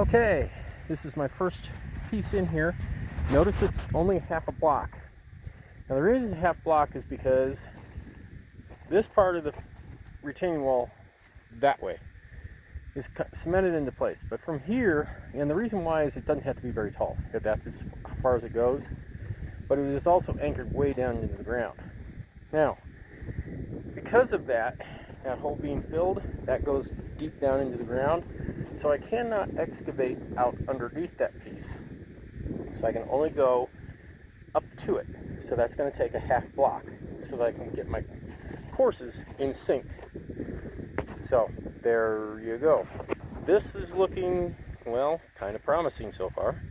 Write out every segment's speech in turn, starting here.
Okay, this is my first piece in here. Notice it's only half a block. Now the reason it's half block is because this part of the retaining wall that way is cemented into place. But from here, and the reason why is it doesn't have to be very tall. That's as far as it goes. But it is also anchored way down into the ground. Now, because of that hole being filled, that goes deep down into the ground. So I cannot excavate out underneath that piece. So I can only go up to it. So that's going to take a half block so that I can get my courses in sync. So there you go. This is looking, well, kind of promising so far.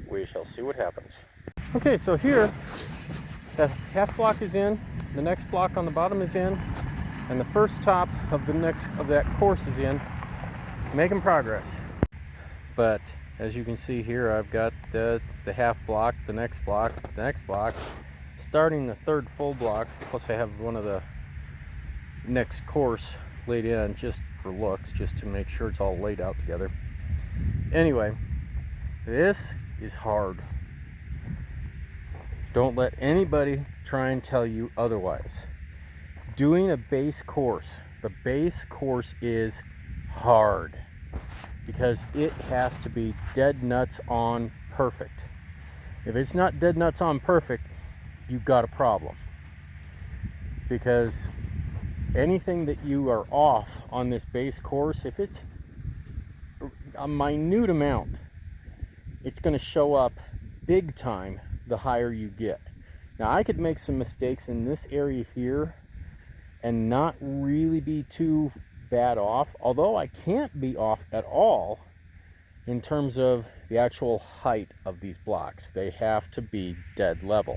We shall see what happens. Okay, so here that half block is in, the next block on the bottom is in, and the first top of that course is in. Making progress. But as you can see here, I've got the half block, the next block, starting the third full block, plus I have one of the next course laid in just for looks, just to make sure it's all laid out together. Anyway, this is hard. Don't let anybody try and tell you otherwise. Doing a base course, the base course is hard because it has to be dead nuts on perfect. If it's not dead nuts on perfect, you've got a problem, because anything that you are off on this base course, if it's a minute amount, it's going to show up big time the higher you get. Now I could make some mistakes in this area here and not really be too bad off, although I can't be off at all in terms of the actual height of these blocks. They have to be dead level.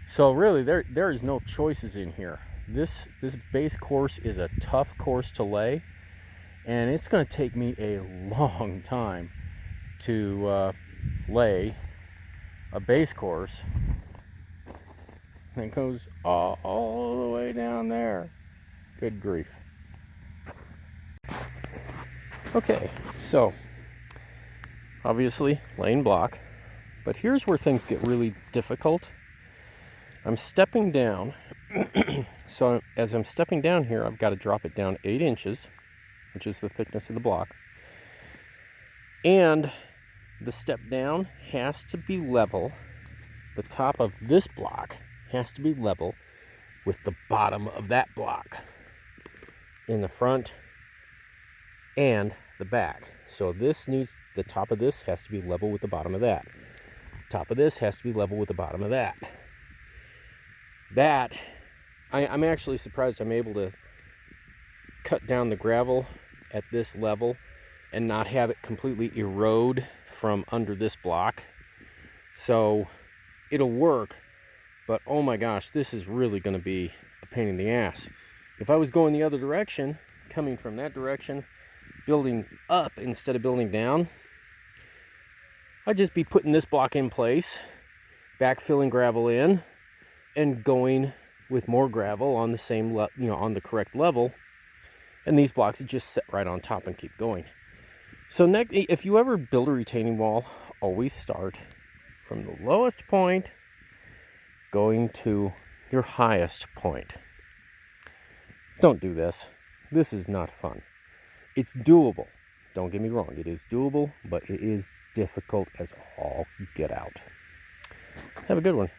So really there is no choices in here. This base course is a tough course to lay, and it's going to take me a long time to lay a base course that goes all the way down there. Good grief. Okay, so obviously laying block, but here's where things get really difficult. I'm stepping down. So as I'm stepping down here, I've got to drop it down 8 inches, which is the thickness of the block, and the step down has to be level. The top of this block has to be level with the bottom of that block in the front and the back. So the top of this has to be level with the bottom of that. Top of this has to be level with the bottom of that. I'm actually surprised I'm able to cut down the gravel at this level and not have it completely erode from under this block. So it'll work, but oh my gosh, this is really going to be a pain in the ass. If I was going the other direction, coming from that direction, building up instead of building down, I'd just be putting this block in place, backfilling gravel in, and going with more gravel on the same on the correct level, and these blocks would just sit right on top and keep going. So if you ever build a retaining wall, always start from the lowest point going to your highest point. Don't do this. This is not fun. It's doable. Don't get me wrong. It is doable, but it is difficult as all get out. Have a good one.